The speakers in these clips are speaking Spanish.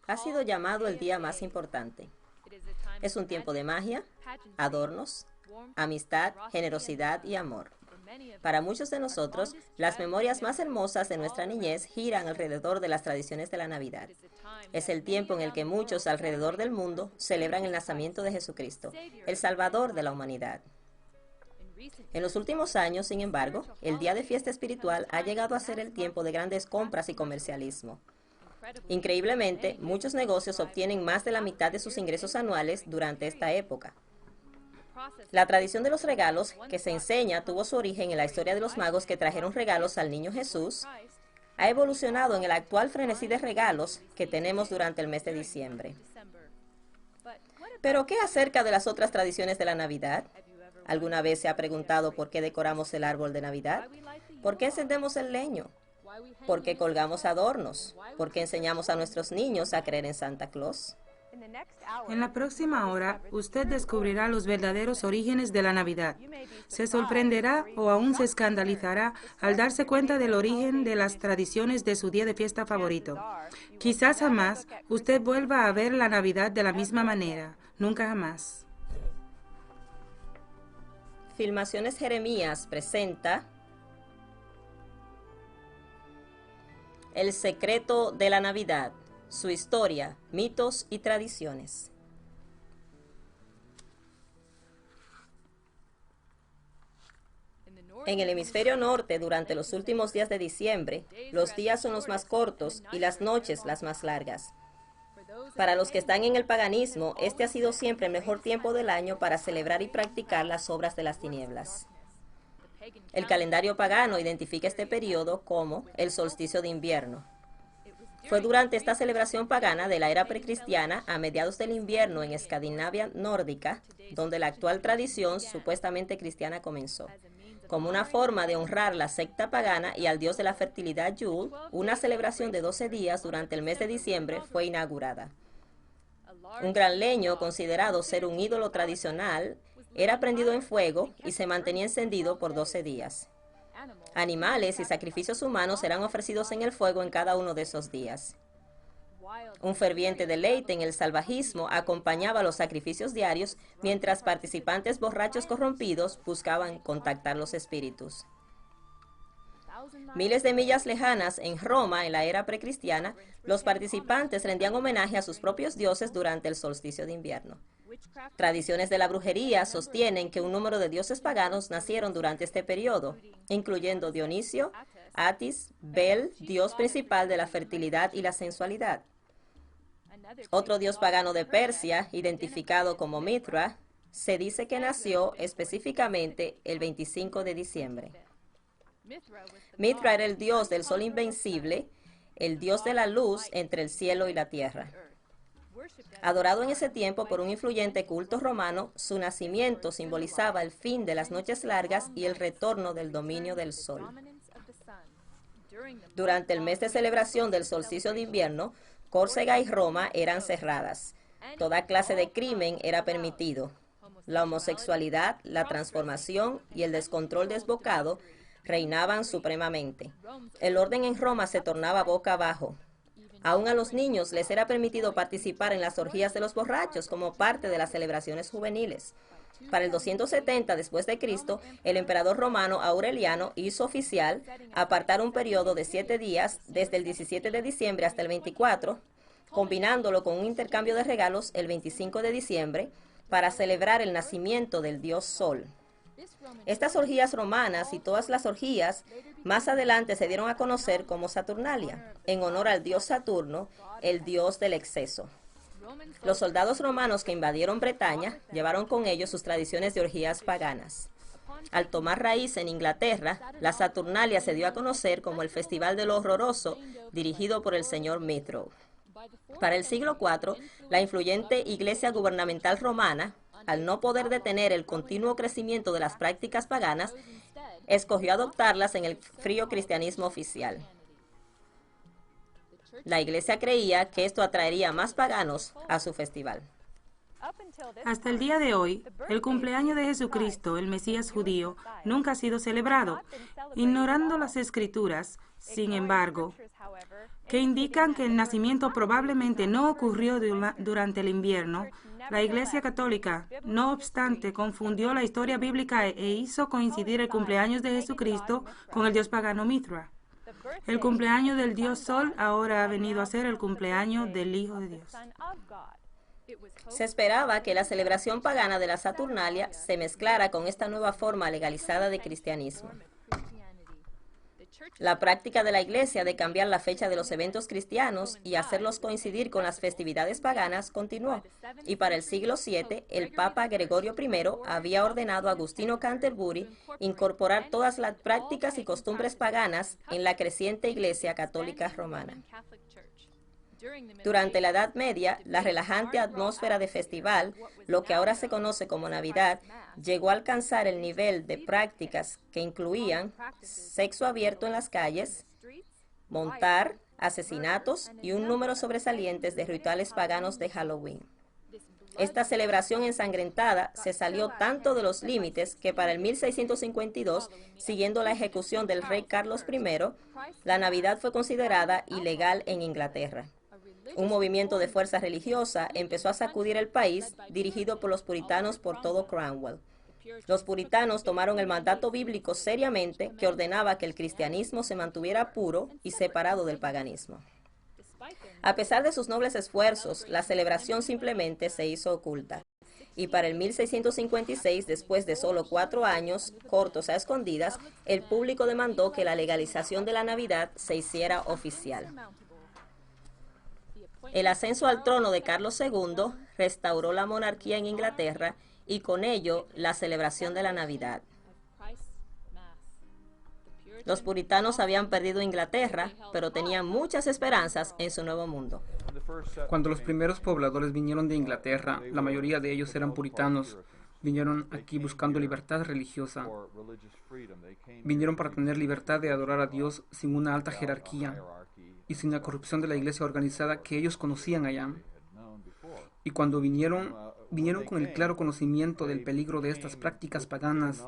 Ha sido llamado el día más importante. Es un tiempo de magia, adornos, amistad, generosidad y amor. Para muchos de nosotros, las memorias más hermosas de nuestra niñez giran alrededor de las tradiciones de la Navidad. Es el tiempo en el que muchos alrededor del mundo celebran el nacimiento de Jesucristo, el Salvador de la humanidad. En los últimos años, sin embargo, el día de fiesta espiritual ha llegado a ser el tiempo de grandes compras y comercialismo. Increíblemente, muchos negocios obtienen más de la mitad de sus ingresos anuales durante esta época. La tradición de los regalos que se enseña tuvo su origen en la historia de los magos que trajeron regalos al niño Jesús. Ha evolucionado en el actual frenesí de regalos que tenemos durante el mes de diciembre. Pero, ¿qué acerca de las otras tradiciones de la Navidad? ¿Alguna vez se ha preguntado por qué decoramos el árbol de Navidad? ¿Por qué encendemos el leño? ¿Por qué colgamos adornos? ¿Por qué enseñamos a nuestros niños a creer en Santa Claus? En la próxima hora, usted descubrirá los verdaderos orígenes de la Navidad. Se sorprenderá o aún se escandalizará al darse cuenta del origen de las tradiciones de su día de fiesta favorito. Quizás jamás usted vuelva a ver la Navidad de la misma manera. Nunca jamás. Filmaciones Jeremías presenta El secreto de la Navidad, su historia, mitos y tradiciones. En el hemisferio norte, durante los últimos días de diciembre, los días son los más cortos y las noches las más largas. Para los que están en el paganismo, este ha sido siempre el mejor tiempo del año para celebrar y practicar las obras de las tinieblas. El calendario pagano identifica este periodo como el solsticio de invierno. Fue durante esta celebración pagana de la era precristiana, a mediados del invierno en Escandinavia nórdica, donde la actual tradición supuestamente cristiana comenzó. Como una forma de honrar la secta pagana y al dios de la fertilidad Yule, una celebración de 12 días durante el mes de diciembre fue inaugurada. Un gran leño, considerado ser un ídolo tradicional, era prendido en fuego y se mantenía encendido por 12 días. Animales y sacrificios humanos eran ofrecidos en el fuego en cada uno de esos días. Un ferviente deleite en el salvajismo acompañaba los sacrificios diarios, mientras participantes borrachos corrompidos buscaban contactar los espíritus. Miles de millas lejanas, en Roma, en la era precristiana, los participantes rendían homenaje a sus propios dioses durante el solsticio de invierno. Tradiciones de la brujería sostienen que un número de dioses paganos nacieron durante este periodo, incluyendo Dionisio, Atis, Bel, dios principal de la fertilidad y la sensualidad. Otro dios pagano de Persia, identificado como Mithra, se dice que nació específicamente el 25 de diciembre. Mithra era el dios del sol invencible, el dios de la luz entre el cielo y la tierra. Adorado en ese tiempo por un influyente culto romano, su nacimiento simbolizaba el fin de las noches largas y el retorno del dominio del sol. Durante el mes de celebración del solsticio de invierno, Córcega y Roma eran cerradas. Toda clase de crimen era permitido. La homosexualidad, la transformación y el descontrol desbocado reinaban supremamente. El orden en Roma se tornaba boca abajo. Aún a los niños les era permitido participar en las orgías de los borrachos como parte de las celebraciones juveniles. Para el 270 después de Cristo, el emperador romano Aureliano hizo oficial apartar un periodo de 7 días desde el 17 de diciembre hasta el 24, combinándolo con un intercambio de regalos el 25 de diciembre para celebrar el nacimiento del dios Sol. Estas orgías romanas y todas las orgías más adelante se dieron a conocer como Saturnalia, en honor al dios Saturno, el dios del exceso. Los soldados romanos que invadieron Bretaña llevaron con ellos sus tradiciones de orgías paganas. Al tomar raíz en Inglaterra, la Saturnalia se dio a conocer como el Festival de lo Horroroso, dirigido por el señor Mithra. Para el siglo IV, la influyente iglesia gubernamental romana, al no poder detener el continuo crecimiento de las prácticas paganas, escogió adoptarlas en el frío cristianismo oficial. La iglesia creía que esto atraería más paganos a su festival. Hasta el día de hoy, el cumpleaños de Jesucristo, el Mesías judío, nunca ha sido celebrado, ignorando las Escrituras, sin embargo, que indican que el nacimiento probablemente no ocurrió durante el invierno. La Iglesia Católica, no obstante, confundió la historia bíblica e hizo coincidir el cumpleaños de Jesucristo con el dios pagano Mithra. El cumpleaños del dios Sol ahora ha venido a ser el cumpleaños del Hijo de Dios. Se esperaba que la celebración pagana de la Saturnalia se mezclara con esta nueva forma legalizada de cristianismo. La práctica de la Iglesia de cambiar la fecha de los eventos cristianos y hacerlos coincidir con las festividades paganas continuó, y para el siglo VII, el Papa Gregorio I había ordenado a Agustino Canterbury incorporar todas las prácticas y costumbres paganas en la creciente Iglesia Católica Romana. Durante la Edad Media, la relajante atmósfera de festival, lo que ahora se conoce como Navidad, llegó a alcanzar el nivel de prácticas que incluían sexo abierto en las calles, montar, asesinatos y un número sobresaliente de rituales paganos de Halloween. Esta celebración ensangrentada se salió tanto de los límites que para el 1652, siguiendo la ejecución del rey Carlos I, la Navidad fue considerada ilegal en Inglaterra. Un movimiento de fuerza religiosa empezó a sacudir el país, dirigido por los puritanos por todo Cromwell. Los puritanos tomaron el mandato bíblico seriamente, que ordenaba que el cristianismo se mantuviera puro y separado del paganismo. A pesar de sus nobles esfuerzos, la celebración simplemente se hizo oculta. Y para el 1656, después de solo 4 años, cortos a escondidas, el público demandó que la legalización de la Navidad se hiciera oficial. El ascenso al trono de Carlos II restauró la monarquía en Inglaterra y con ello la celebración de la Navidad. Los puritanos habían perdido Inglaterra, pero tenían muchas esperanzas en su nuevo mundo. Cuando los primeros pobladores vinieron de Inglaterra, la mayoría de ellos eran puritanos. Vinieron aquí buscando libertad religiosa. Vinieron para tener libertad de adorar a Dios sin una alta jerarquía y sin la corrupción de la iglesia organizada que ellos conocían allá. Y cuando vinieron con el claro conocimiento del peligro de estas prácticas paganas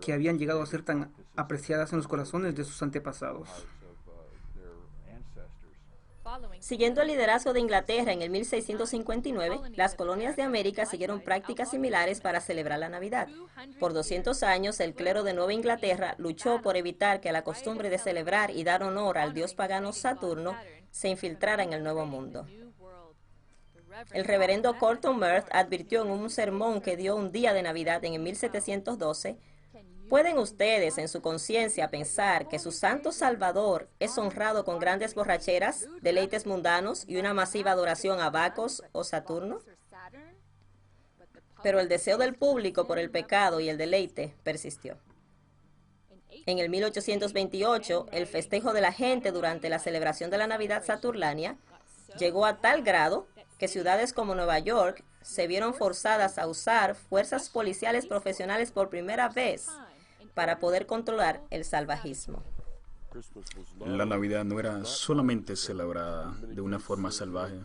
que habían llegado a ser tan apreciadas en los corazones de sus antepasados. Siguiendo el liderazgo de Inglaterra en el 1659, las colonias de América siguieron prácticas similares para celebrar la Navidad. Por 200 años, el clero de Nueva Inglaterra luchó por evitar que la costumbre de celebrar y dar honor al dios pagano Saturno se infiltrara en el Nuevo Mundo. El reverendo Colton Merth advirtió en un sermón que dio un día de Navidad en el 1712: ¿pueden ustedes en su conciencia pensar que su santo Salvador es honrado con grandes borracheras, deleites mundanos y una masiva adoración a Bacos o Saturno? Pero el deseo del público por el pecado y el deleite persistió. En el 1828, el festejo de la gente durante la celebración de la Navidad Saturnalia llegó a tal grado que ciudades como Nueva York se vieron forzadas a usar fuerzas policiales profesionales por primera vez para poder controlar el salvajismo. La Navidad no era solamente celebrada de una forma salvaje,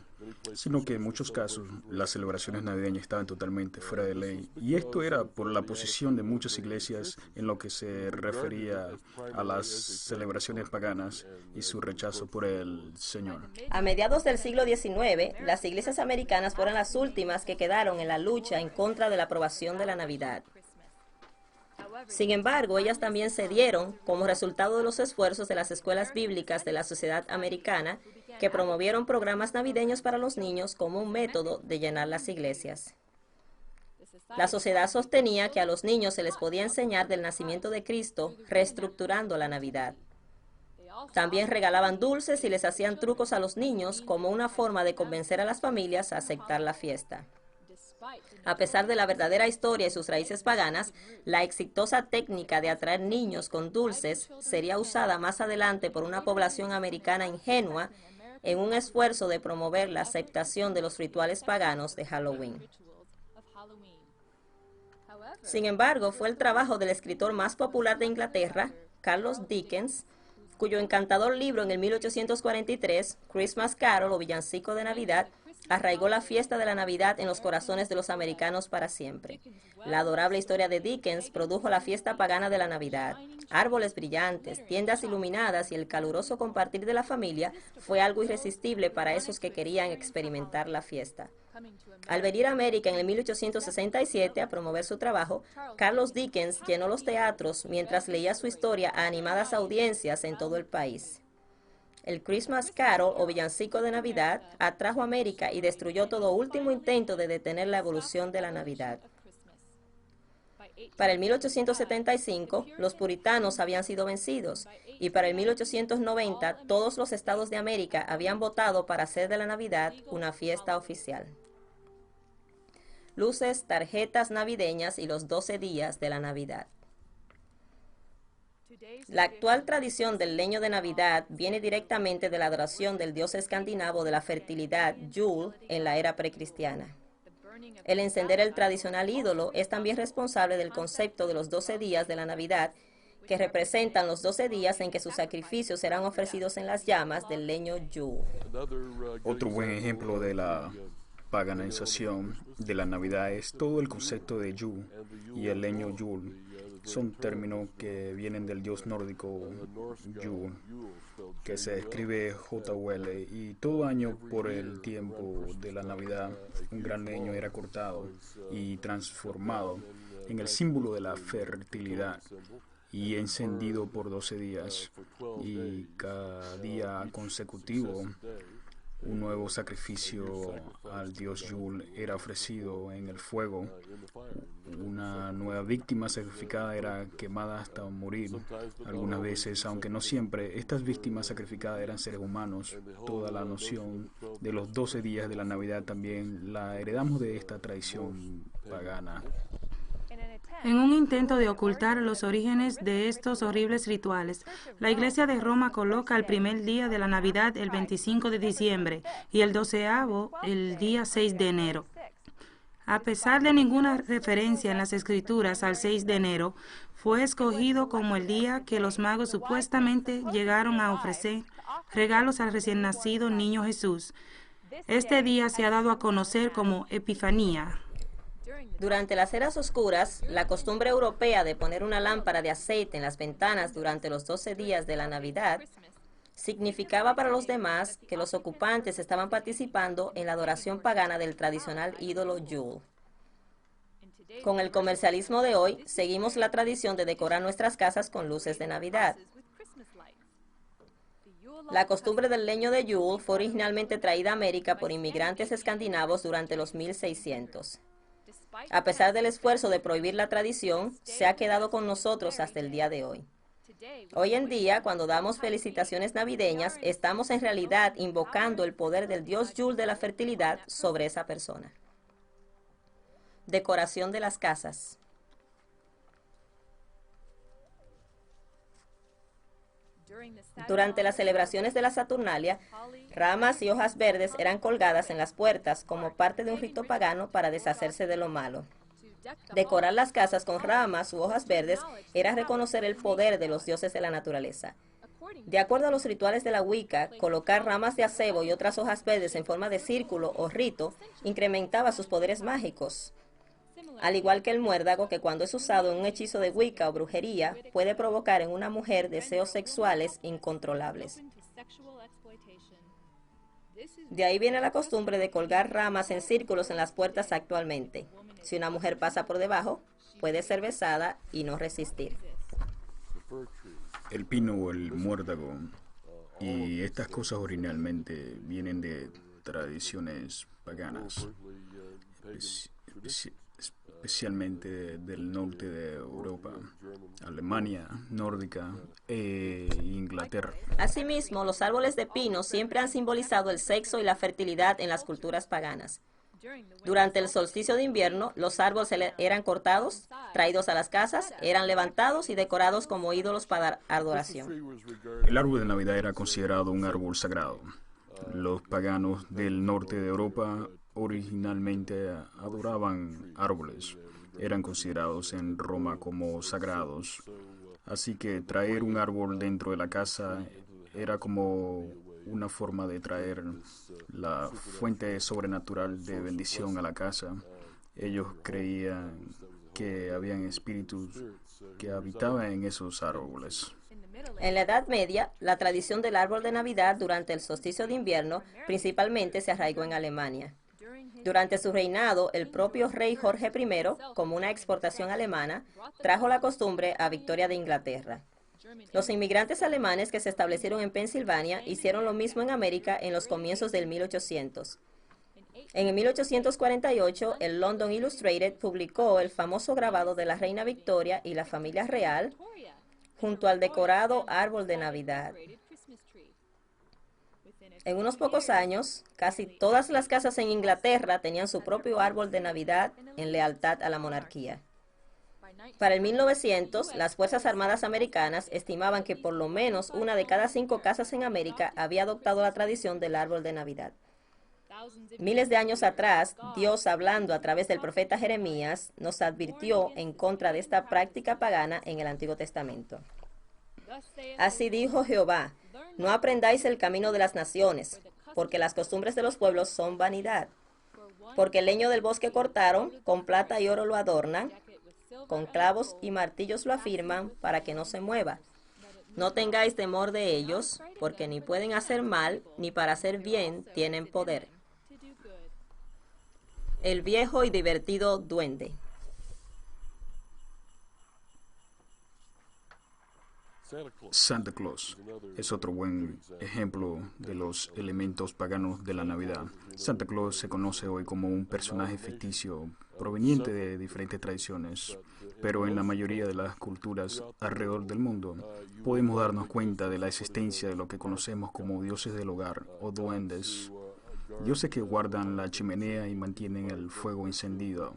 sino que en muchos casos las celebraciones navideñas estaban totalmente fuera de ley. Y esto era por la posición de muchas iglesias en lo que se refería a las celebraciones paganas y su rechazo por el Señor. A mediados del siglo XIX, las iglesias americanas fueron las últimas que quedaron en la lucha en contra de la aprobación de la Navidad. Sin embargo, ellas también cedieron como resultado de los esfuerzos de las escuelas bíblicas de la sociedad americana, que promovieron programas navideños para los niños como un método de llenar las iglesias. La sociedad sostenía que a los niños se les podía enseñar del nacimiento de Cristo, reestructurando la Navidad. También regalaban dulces y les hacían trucos a los niños como una forma de convencer a las familias a aceptar la fiesta. A pesar de la verdadera historia y sus raíces paganas, la exitosa técnica de atraer niños con dulces sería usada más adelante por una población americana ingenua en un esfuerzo de promover la aceptación de los rituales paganos de Halloween. Sin embargo, fue el trabajo del escritor más popular de Inglaterra, Charles Dickens, cuyo encantador libro en el 1843, Christmas Carol o Villancico de Navidad, arraigó la fiesta de la Navidad en los corazones de los americanos para siempre. La adorable historia de Dickens produjo la fiesta pagana de la Navidad. Árboles brillantes, tiendas iluminadas y el caluroso compartir de la familia fue algo irresistible para esos que querían experimentar la fiesta. Al venir a América en el 1867 a promover su trabajo, Charles Dickens llenó los teatros mientras leía su historia a animadas audiencias en todo el país. El Christmas Carol o villancico de Navidad atrajo a América y destruyó todo último intento de detener la evolución de la Navidad. Para el 1875, los puritanos habían sido vencidos y para el 1890 todos los estados de América habían votado para hacer de la Navidad una fiesta oficial. Luces, tarjetas navideñas y los 12 días de la Navidad. La actual tradición del leño de Navidad viene directamente de la adoración del dios escandinavo de la fertilidad, Yule, en la era precristiana. El encender el tradicional ídolo es también responsable del concepto de los 12 días de la Navidad, que representan los 12 días en que sus sacrificios serán ofrecidos en las llamas del leño Yule. Otro buen ejemplo de la paganización de la Navidad es todo el concepto de Yule y el leño Yule. Son términos que vienen del dios nórdico Yule, que se escribe J-U-L, y todo año por el tiempo de la Navidad un gran leño era cortado y transformado en el símbolo de la fertilidad y encendido por 12 días, y cada día consecutivo un nuevo sacrificio al dios Yule era ofrecido en el fuego. Una nueva víctima sacrificada era quemada hasta morir. Algunas veces, aunque no siempre, estas víctimas sacrificadas eran seres humanos. Toda la noción de los 12 días de la Navidad también la heredamos de esta tradición pagana. En un intento de ocultar los orígenes de estos horribles rituales, la Iglesia de Roma coloca el primer día de la Navidad el 25 de diciembre y el 12avo el día 6 de enero. A pesar de ninguna referencia en las Escrituras al 6 de enero, fue escogido como el día que los magos supuestamente llegaron a ofrecer regalos al recién nacido niño Jesús. Este día se ha dado a conocer como Epifanía. Durante las eras oscuras, la costumbre europea de poner una lámpara de aceite en las ventanas durante los 12 días de la Navidad significaba para los demás que los ocupantes estaban participando en la adoración pagana del tradicional ídolo Yule. Con el comercialismo de hoy, seguimos la tradición de decorar nuestras casas con luces de Navidad. La costumbre del leño de Yule fue originalmente traída a América por inmigrantes escandinavos durante los 1600. A pesar del esfuerzo de prohibir la tradición, se ha quedado con nosotros hasta el día de hoy. Hoy en día, cuando damos felicitaciones navideñas, estamos en realidad invocando el poder del dios Yule de la fertilidad sobre esa persona. Decoración de las casas. Durante las celebraciones de la Saturnalia, ramas y hojas verdes eran colgadas en las puertas como parte de un rito pagano para deshacerse de lo malo. Decorar las casas con ramas u hojas verdes era reconocer el poder de los dioses de la naturaleza. De acuerdo a los rituales de la Wicca, colocar ramas de acebo y otras hojas verdes en forma de círculo o rito incrementaba sus poderes mágicos. Al igual que el muérdago, que cuando es usado en un hechizo de Wicca o brujería, puede provocar en una mujer deseos sexuales incontrolables. De ahí viene la costumbre de colgar ramas en círculos en las puertas actualmente. Si una mujer pasa por debajo, puede ser besada y no resistir. El pino o el muérdago y estas cosas originalmente vienen de tradiciones paganas, especialmente del norte de Europa, Alemania, nórdica e Inglaterra. Asimismo, los árboles de pino siempre han simbolizado el sexo y la fertilidad en las culturas paganas. Durante el solsticio de invierno, los árboles eran cortados, traídos a las casas, eran levantados y decorados como ídolos para adoración. El árbol de Navidad era considerado un árbol sagrado. Los paganos del norte de Europa originalmente adoraban árboles. Eran considerados en Roma como sagrados. Así que traer un árbol dentro de la casa era como una forma de traer la fuente sobrenatural de bendición a la casa. Ellos creían que habían espíritus que habitaban en esos árboles. En la Edad Media, la tradición del árbol de Navidad durante el solsticio de invierno principalmente se arraigó en Alemania. Durante su reinado, el propio rey Jorge I, como una exportación alemana, trajo la costumbre a Victoria de Inglaterra. Los inmigrantes alemanes que se establecieron en Pensilvania hicieron lo mismo en América en los comienzos del 1800. En el 1848, el London Illustrated publicó el famoso grabado de la reina Victoria y la familia real junto al decorado árbol de Navidad. En unos pocos años, casi todas las casas en Inglaterra tenían su propio árbol de Navidad en lealtad a la monarquía. Para el 1900, las Fuerzas Armadas Americanas estimaban que por lo menos una de cada 5 casas en América había adoptado la tradición del árbol de Navidad. Miles de años atrás, Dios, hablando a través del profeta Jeremías, nos advirtió en contra de esta práctica pagana en el Antiguo Testamento. Así dijo Jehová: no aprendáis el camino de las naciones, porque las costumbres de los pueblos son vanidad. Porque el leño del bosque cortaron, con plata y oro lo adornan, con clavos y martillos lo afirman, para que no se mueva. No tengáis temor de ellos, porque ni pueden hacer mal, ni para hacer bien tienen poder. El viejo y divertido duende. Santa Claus es otro buen ejemplo de los elementos paganos de la Navidad. Santa Claus se conoce hoy como un personaje ficticio proveniente de diferentes tradiciones, pero en la mayoría de las culturas alrededor del mundo podemos darnos cuenta de la existencia de lo que conocemos como dioses del hogar o duendes. Dioses que guardan la chimenea y mantienen el fuego encendido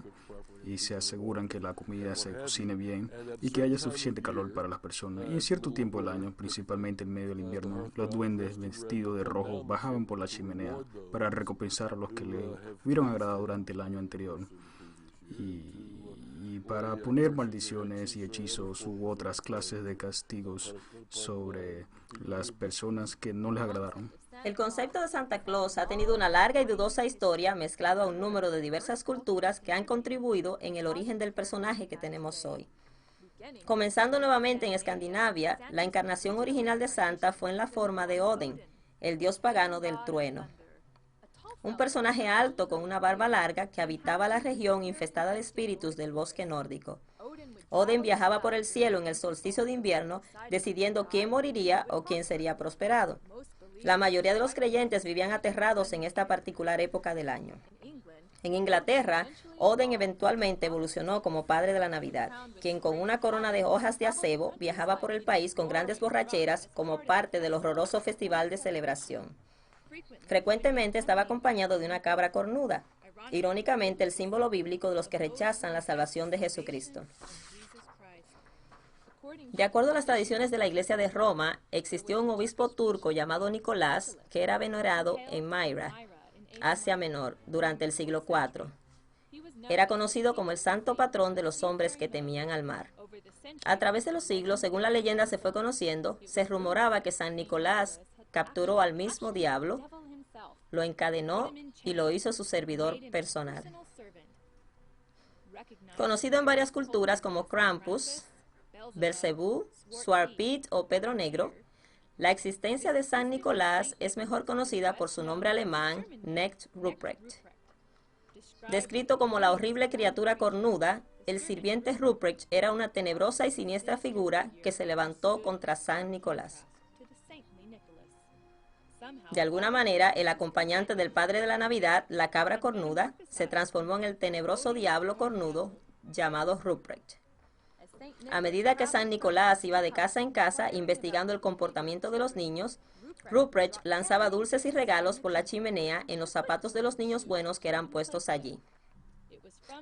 y se aseguran que la comida se cocine bien y que haya suficiente calor para las personas. Y en cierto tiempo del año, principalmente en medio del invierno, los duendes vestidos de rojo bajaban por la chimenea para recompensar a los que le hubieran agradado durante el año anterior y para poner maldiciones y hechizos u otras clases de castigos sobre las personas que no les agradaron. El concepto de Santa Claus ha tenido una larga y dudosa historia mezclado a un número de diversas culturas que han contribuido en el origen del personaje que tenemos hoy. Comenzando nuevamente en Escandinavia, la encarnación original de Santa fue en la forma de Odin, el dios pagano del trueno. Un personaje alto con una barba larga que habitaba la región infestada de espíritus del bosque nórdico. Odin viajaba por el cielo en el solsticio de invierno, decidiendo quién moriría o quién sería prosperado. La mayoría de los creyentes vivían aterrados en esta particular época del año. En Inglaterra, Odin eventualmente evolucionó como padre de la Navidad, quien con una corona de hojas de acebo viajaba por el país con grandes borracheras como parte del horroroso festival de celebración. Frecuentemente estaba acompañado de una cabra cornuda, irónicamente el símbolo bíblico de los que rechazan la salvación de Jesucristo. De acuerdo a las tradiciones de la Iglesia de Roma, existió un obispo turco llamado Nicolás que era venerado en Myra, Asia Menor, durante el siglo IV. Era conocido como el santo patrón de los hombres que temían al mar. A través de los siglos, según la leyenda se fue conociendo, se rumoraba que San Nicolás capturó al mismo diablo, lo encadenó y lo hizo su servidor personal. Conocido en varias culturas como Krampus, Belcebú, Swarpit o Pedro Negro, la existencia de San Nicolás es mejor conocida por su nombre alemán, Knecht Ruprecht. Descrito como la horrible criatura cornuda, el sirviente Ruprecht era una tenebrosa y siniestra figura que se levantó contra San Nicolás. De alguna manera, el acompañante del padre de la Navidad, la cabra cornuda, se transformó en el tenebroso diablo cornudo llamado Ruprecht. A medida que San Nicolás iba de casa en casa investigando el comportamiento de los niños, Ruprecht lanzaba dulces y regalos por la chimenea en los zapatos de los niños buenos que eran puestos allí.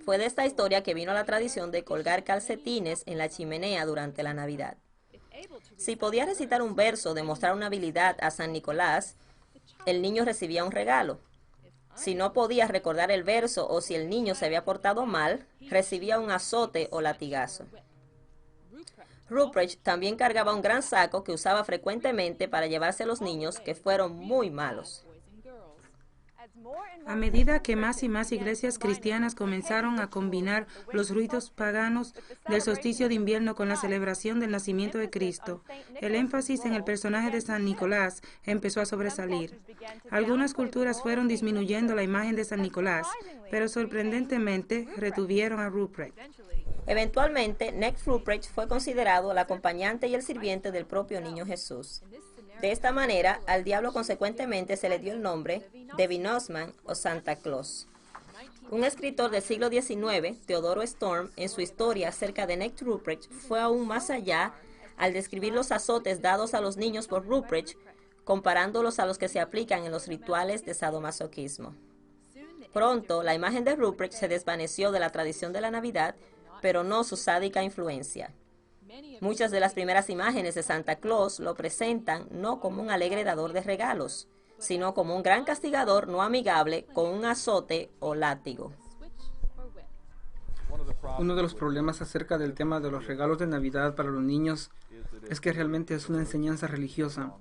Fue de esta historia que vino la tradición de colgar calcetines en la chimenea durante la Navidad. Si podía recitar un verso o demostrar una habilidad a San Nicolás, el niño recibía un regalo. Si no podía recordar el verso o si el niño se había portado mal, recibía un azote o latigazo. Ruprecht también cargaba un gran saco que usaba frecuentemente para llevarse a los niños que fueron muy malos. A medida que más y más iglesias cristianas comenzaron a combinar los ritos paganos del solsticio de invierno con la celebración del nacimiento de Cristo, el énfasis en el personaje de San Nicolás empezó a sobresalir. Algunas culturas fueron disminuyendo la imagen de San Nicolás, pero sorprendentemente retuvieron a Ruprecht. Eventualmente, Necht Ruprecht fue considerado el acompañante y el sirviente del propio niño Jesús. De esta manera, al diablo consecuentemente se le dio el nombre de Weihnachtsmann o Santa Claus. Un escritor del siglo XIX, Theodoro Storm, en su historia acerca de Necht Ruprecht, fue aún más allá al describir los azotes dados a los niños por Ruprecht, comparándolos a los que se aplican en los rituales de sadomasoquismo. Pronto, la imagen de Ruprecht se desvaneció de la tradición de la Navidad, pero no su sádica influencia. Muchas de las primeras imágenes de Santa Claus lo presentan no como un alegre dador de regalos, sino como un gran castigador no amigable con un azote o látigo. Uno de los problemas acerca del tema de los regalos de Navidad para los niños es que realmente es una enseñanza religiosa,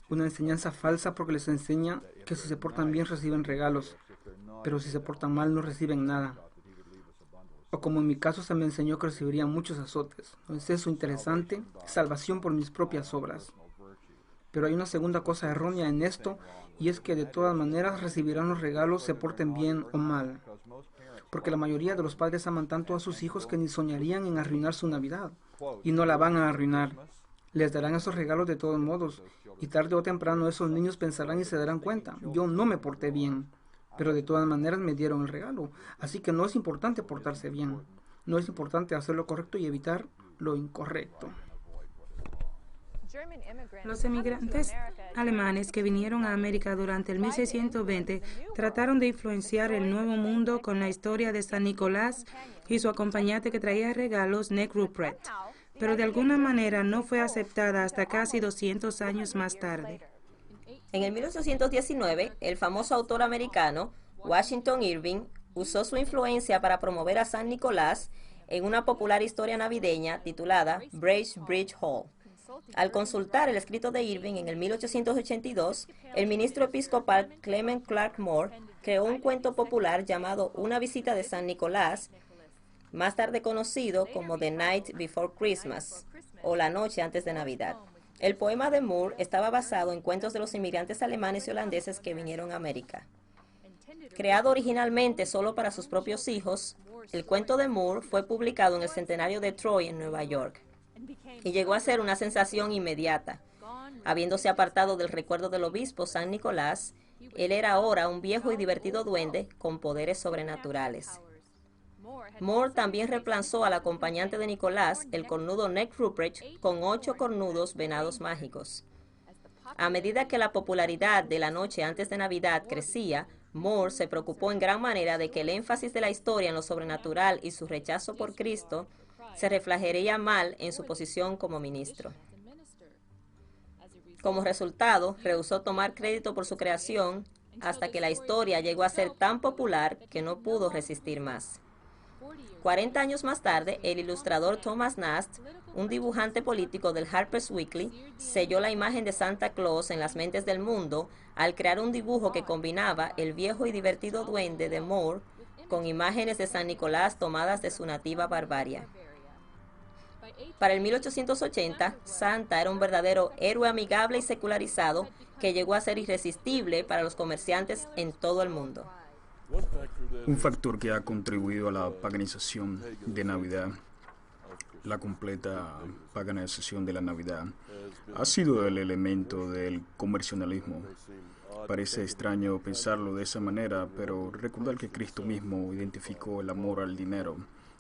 una enseñanza falsa porque les enseña que si se portan bien reciben regalos, pero si se portan mal no reciben nada. O como en mi caso se me enseñó que recibiría muchos azotes. ¿No es eso interesante? Salvación por mis propias obras. Pero hay una segunda cosa errónea en esto, y es que de todas maneras recibirán los regalos se porten bien o mal. Porque la mayoría de los padres aman tanto a sus hijos que ni soñarían en arruinar su Navidad. Y no la van a arruinar. Les darán esos regalos de todos modos. Y tarde o temprano esos niños pensarán y se darán cuenta. Yo no me porté bien. Pero de todas maneras me dieron el regalo. Así que no es importante portarse bien. No es importante hacer lo correcto y evitar lo incorrecto. Los emigrantes alemanes que vinieron a América durante el 1620 trataron de influenciar el Nuevo Mundo con la historia de San Nicolás y su acompañante que traía regalos, Necht Ruprecht. Pero de alguna manera no fue aceptada hasta casi 200 años más tarde. En el 1819, el famoso autor americano Washington Irving usó su influencia para promover a San Nicolás en una popular historia navideña titulada Bracebridge Hall. Al consultar el escrito de Irving en el 1882, el ministro episcopal Clement Clark Moore creó un cuento popular llamado Una visita de San Nicolás, más tarde conocido como The Night Before Christmas o La noche antes de Navidad. El poema de Moore estaba basado en cuentos de los inmigrantes alemanes y holandeses que vinieron a América. Creado originalmente solo para sus propios hijos, el cuento de Moore fue publicado en el centenario de Troy en Nueva York y llegó a ser una sensación inmediata. Habiéndose apartado del recuerdo del obispo San Nicolás, él era ahora un viejo y divertido duende con poderes sobrenaturales. Moore también reemplazó al acompañante de Nicolás, el cornudo Necht Ruprecht, con 8 cornudos venados mágicos. A medida que la popularidad de La noche antes de Navidad crecía, Moore se preocupó en gran manera de que el énfasis de la historia en lo sobrenatural y su rechazo por Cristo se reflejaría mal en su posición como ministro. Como resultado, rehusó tomar crédito por su creación hasta que la historia llegó a ser tan popular que no pudo resistir más. 40 años más tarde, el ilustrador Thomas Nast, un dibujante político del Harper's Weekly, selló la imagen de Santa Claus en las mentes del mundo al crear un dibujo que combinaba el viejo y divertido duende de Moore con imágenes de San Nicolás tomadas de su nativa Barbaria. Para el 1880, Santa era un verdadero héroe amigable y secularizado que llegó a ser irresistible para los comerciantes en todo el mundo. Un factor que ha contribuido a la paganización de Navidad, la completa paganización de la Navidad, ha sido el elemento del comercialismo. Parece extraño pensarlo de esa manera, pero recordar que Cristo mismo identificó el amor al dinero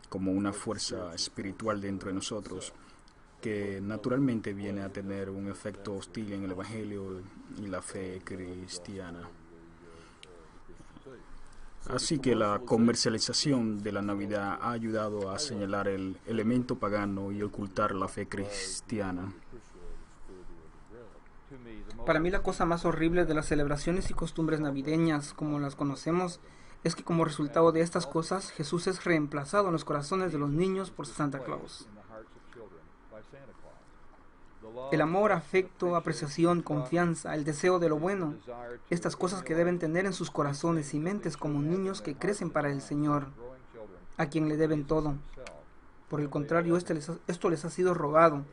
como una fuerza espiritual dentro de nosotros, que naturalmente viene a tener un efecto hostil en el Evangelio y la fe cristiana. Así que la comercialización de la Navidad ha ayudado a señalar el elemento pagano y ocultar la fe cristiana. Para mí la cosa más horrible de las celebraciones y costumbres navideñas como las conocemos es que como resultado de estas cosas Jesús es reemplazado en los corazones de los niños por Santa Claus. El amor, afecto, apreciación, confianza, el deseo de lo bueno, estas cosas que deben tener en sus corazones y mentes como niños que crecen para el Señor, a quien le deben todo. Por el contrario, esto les ha sido robado.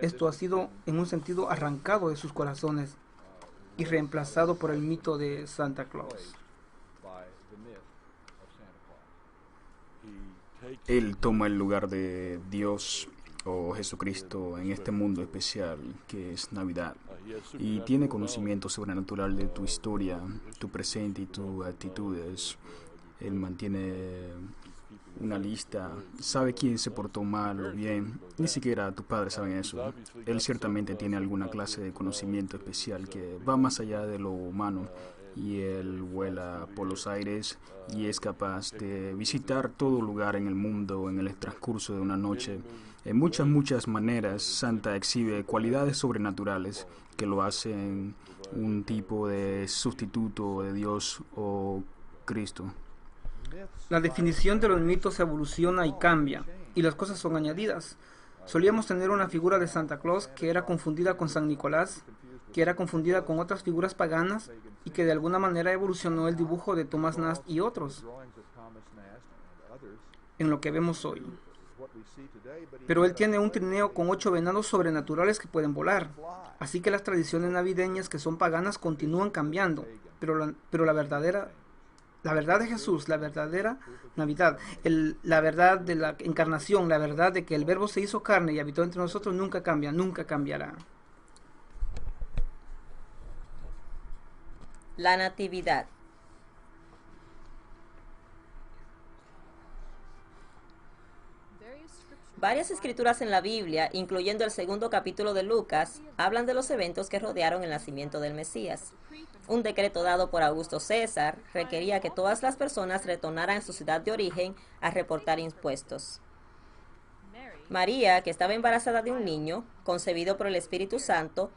Esto ha sido, en un sentido, arrancado de sus corazones y reemplazado por el mito de Santa Claus. Él toma el lugar de Dios o Jesucristo en este mundo especial que es Navidad y tiene conocimiento sobrenatural de tu historia, tu presente y tus actitudes. Él mantiene una lista, sabe quién se portó mal o bien, ni siquiera tus padres saben eso. Él ciertamente tiene alguna clase de conocimiento especial que va más allá de lo humano, y él vuela por los aires y es capaz de visitar todo lugar en el mundo en el transcurso de una noche. En muchas maneras, Santa exhibe cualidades sobrenaturales que lo hacen un tipo de sustituto de Dios o Cristo. La definición de los mitos evoluciona y cambia, y las cosas son añadidas. Solíamos tener una figura de Santa Claus que era confundida con San Nicolás, que era confundida con otras figuras paganas, y que de alguna manera evolucionó el dibujo de Thomas Nast y otros, en lo que vemos hoy. Pero él tiene un trineo con 8 venados sobrenaturales que pueden volar, así que las tradiciones navideñas que son paganas continúan cambiando, pero la verdad de Jesús, la verdadera Navidad, la verdad de la encarnación, la verdad de que el Verbo se hizo carne y habitó entre nosotros nunca cambia, nunca cambiará. La Natividad. Varias escrituras en la Biblia, incluyendo el segundo capítulo de Lucas, hablan de los eventos que rodearon el nacimiento del Mesías. Un decreto dado por Augusto César requería que todas las personas retornaran a su ciudad de origen a reportar impuestos. María, que estaba embarazada de un niño, concebido por el Espíritu Santo,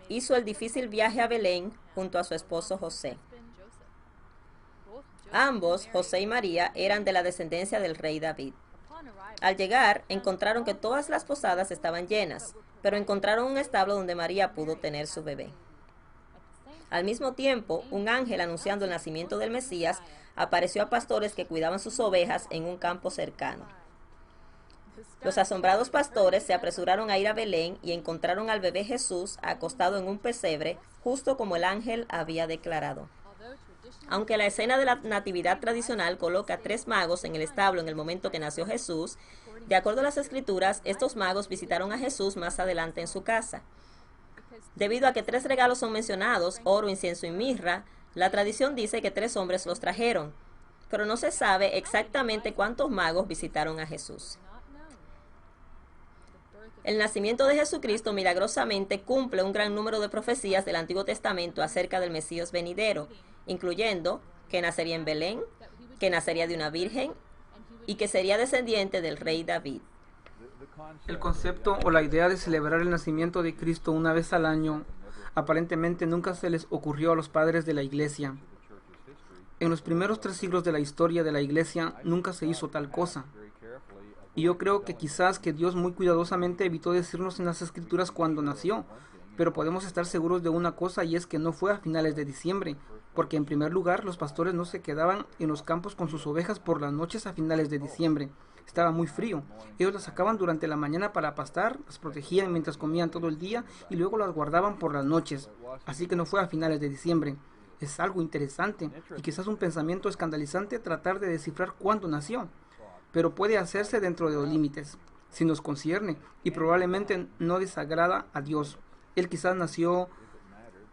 hizo el difícil viaje a Belén junto a su esposo José. Ambos, José y María, eran de la descendencia del rey David. Al llegar, encontraron que todas las posadas estaban llenas, pero encontraron un establo donde María pudo tener su bebé. Al mismo tiempo, un ángel anunciando el nacimiento del Mesías apareció a pastores que cuidaban sus ovejas en un campo cercano. Los asombrados pastores se apresuraron a ir a Belén y encontraron al bebé Jesús acostado en un pesebre, justo como el ángel había declarado. Aunque la escena de la natividad tradicional coloca 3 magos en el establo en el momento que nació Jesús, de acuerdo a las escrituras, estos magos visitaron a Jesús más adelante en su casa. Debido a que 3 regalos son mencionados, oro, incienso y mirra, la tradición dice que 3 hombres los trajeron, pero no se sabe exactamente cuántos magos visitaron a Jesús. El nacimiento de Jesucristo milagrosamente cumple un gran número de profecías del Antiguo Testamento acerca del Mesías venidero, incluyendo que nacería en Belén, que nacería de una virgen y que sería descendiente del rey David. El concepto o la idea de celebrar el nacimiento de Cristo una vez al año aparentemente nunca se les ocurrió a los padres de la Iglesia. En los primeros 3 siglos de la historia de la Iglesia nunca se hizo tal cosa. Y yo creo que quizás que Dios muy cuidadosamente evitó decirnos en las Escrituras cuándo nació, pero podemos estar seguros de una cosa, y es que no fue a finales de diciembre, porque en primer lugar los pastores no se quedaban en los campos con sus ovejas por las noches a finales de diciembre. Estaba muy frío. Ellos las sacaban durante la mañana para pastar, las protegían mientras comían todo el día y luego las guardaban por las noches. Así que no fue a finales de diciembre. Es algo interesante y quizás un pensamiento escandalizante tratar de descifrar cuándo nació, pero puede hacerse dentro de los límites, si nos concierne, y probablemente no desagrada a Dios. Él quizás nació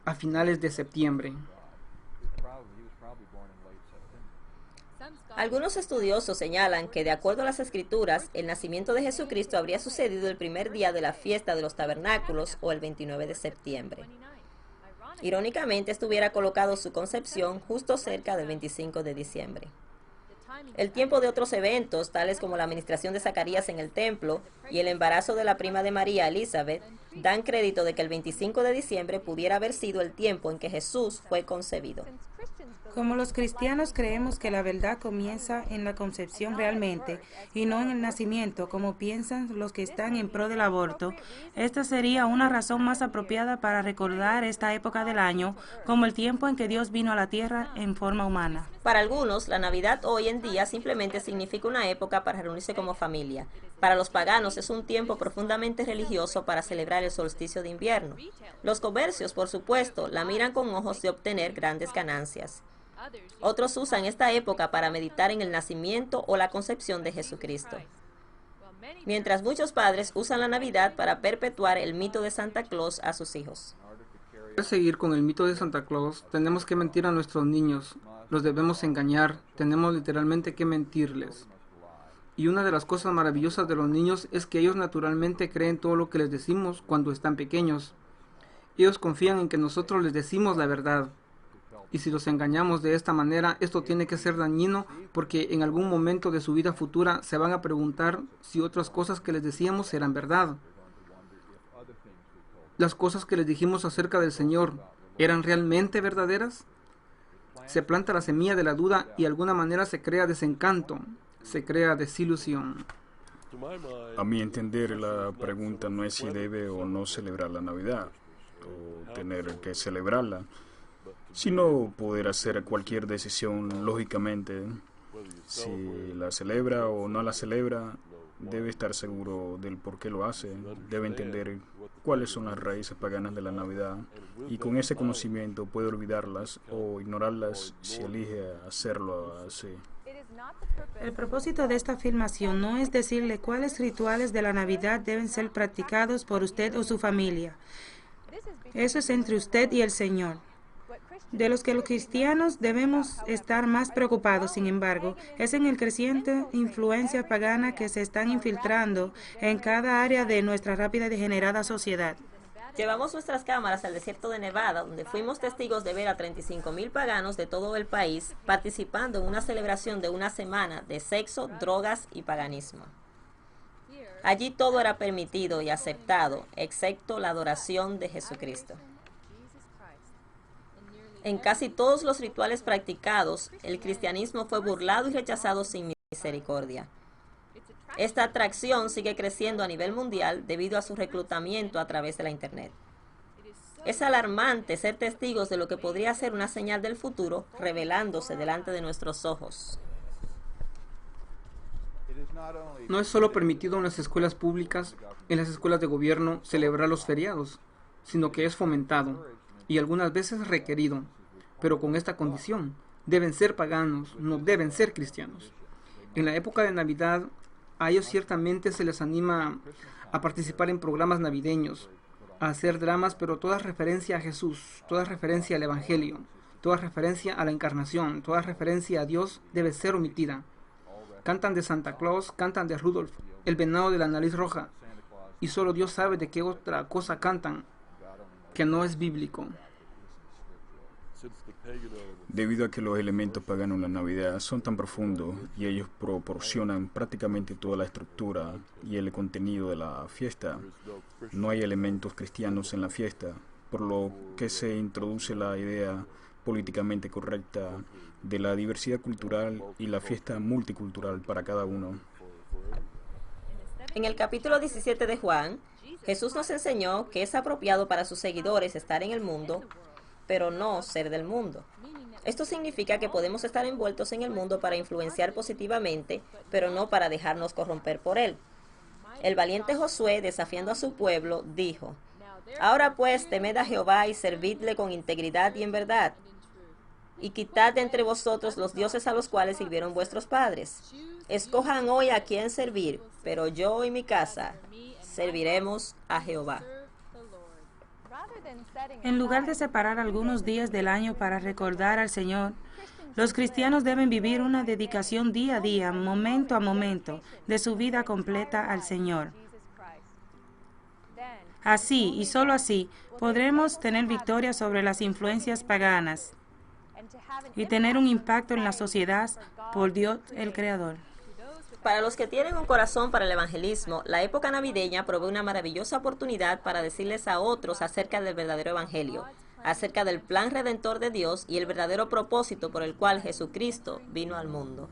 a finales de septiembre. Algunos estudiosos señalan que, de acuerdo a las Escrituras, el nacimiento de Jesucristo habría sucedido el primer día de la fiesta de los tabernáculos o el 29 de septiembre. Irónicamente, estuviera colocado su concepción justo cerca del 25 de diciembre. El tiempo de otros eventos, tales como la administración de Zacarías en el templo y el embarazo de la prima de María, Elizabeth, dan crédito de que el 25 de diciembre pudiera haber sido el tiempo en que Jesús fue concebido. Como los cristianos creemos que la verdad comienza en la concepción realmente y no en el nacimiento, como piensan los que están en pro del aborto, esta sería una razón más apropiada para recordar esta época del año como el tiempo en que Dios vino a la tierra en forma humana. Para algunos, la Navidad hoy en día simplemente significa una época para reunirse como familia. Para los paganos es un tiempo profundamente religioso para celebrar el solsticio de invierno. Los comercios, por supuesto, la miran con ojos de obtener grandes ganancias. Otros usan esta época para meditar en el nacimiento o la concepción de Jesucristo. Mientras muchos padres usan la Navidad para perpetuar el mito de Santa Claus a sus hijos. Para seguir con el mito de Santa Claus, tenemos que mentir a nuestros niños, los debemos engañar, tenemos literalmente que mentirles. Y una de las cosas maravillosas de los niños es que ellos naturalmente creen todo lo que les decimos cuando están pequeños. Ellos confían en que nosotros les decimos la verdad. Y si los engañamos de esta manera, esto tiene que ser dañino porque en algún momento de su vida futura se van a preguntar si otras cosas que les decíamos eran verdad. ¿Las cosas que les dijimos acerca del Señor eran realmente verdaderas? Se planta la semilla de la duda y de alguna manera se crea desencanto, se crea desilusión. A mi entender, la pregunta no es si debe o no celebrar la Navidad, o tener que celebrarla, sino poder hacer cualquier decisión lógicamente. Si la celebra o no la celebra, debe estar seguro del por qué lo hace, debe entender cuáles son las raíces paganas de la Navidad y con ese conocimiento puede olvidarlas o ignorarlas si elige hacerlo así. El propósito de esta afirmación no es decirle cuáles rituales de la Navidad deben ser practicados por usted o su familia. Eso es entre usted y el Señor. De los que los cristianos debemos estar más preocupados, sin embargo, es en el creciente influencia pagana que se están infiltrando en cada área de nuestra rápida y degenerada sociedad. Llevamos nuestras cámaras al desierto de Nevada, donde fuimos testigos de ver a 35,000 paganos de todo el país participando en una celebración de una semana de sexo, drogas y paganismo. Allí todo era permitido y aceptado, excepto la adoración de Jesucristo. En casi todos los rituales practicados, el cristianismo fue burlado y rechazado sin misericordia. Esta atracción sigue creciendo a nivel mundial debido a su reclutamiento a través de la Internet. Es alarmante ser testigos de lo que podría ser una señal del futuro revelándose delante de nuestros ojos. No es solo permitido en las escuelas públicas, en las escuelas de gobierno, celebrar los feriados, sino que es fomentado y algunas veces requerido, pero con esta condición: deben ser paganos, no deben ser cristianos. En la época de Navidad, a ellos ciertamente se les anima a participar en programas navideños, a hacer dramas, pero toda referencia a Jesús, toda referencia al Evangelio, toda referencia a la Encarnación, toda referencia a Dios debe ser omitida. Cantan de Santa Claus, cantan de Rudolf, el venado de la nariz roja, y solo Dios sabe de qué otra cosa cantan que no es bíblico. Debido a que los elementos paganos en la Navidad son tan profundos y ellos proporcionan prácticamente toda la estructura y el contenido de la fiesta, no hay elementos cristianos en la fiesta, por lo que se introduce la idea políticamente correcta de la diversidad cultural y la fiesta multicultural para cada uno. En el capítulo 17 de Juan, Jesús nos enseñó que es apropiado para sus seguidores estar en el mundo, pero no ser del mundo. Esto significa que podemos estar envueltos en el mundo para influenciar positivamente, pero no para dejarnos corromper por él. El valiente Josué, desafiando a su pueblo, dijo: «Ahora pues, temed a Jehová y servidle con integridad y en verdad, y quitad de entre vosotros los dioses a los cuales sirvieron vuestros padres. Escojan hoy a quién servir, pero yo y mi casa serviremos a Jehová». En lugar de separar algunos días del año para recordar al Señor, los cristianos deben vivir una dedicación día a día, momento a momento, de su vida completa al Señor. Así, y solo así, podremos tener victoria sobre las influencias paganas. y tener un impacto en la sociedad por Dios el Creador. Para los que tienen un corazón para el evangelismo, la época navideña provee una maravillosa oportunidad para decirles a otros acerca del verdadero evangelio, acerca del plan redentor de Dios y el verdadero propósito por el cual Jesucristo vino al mundo.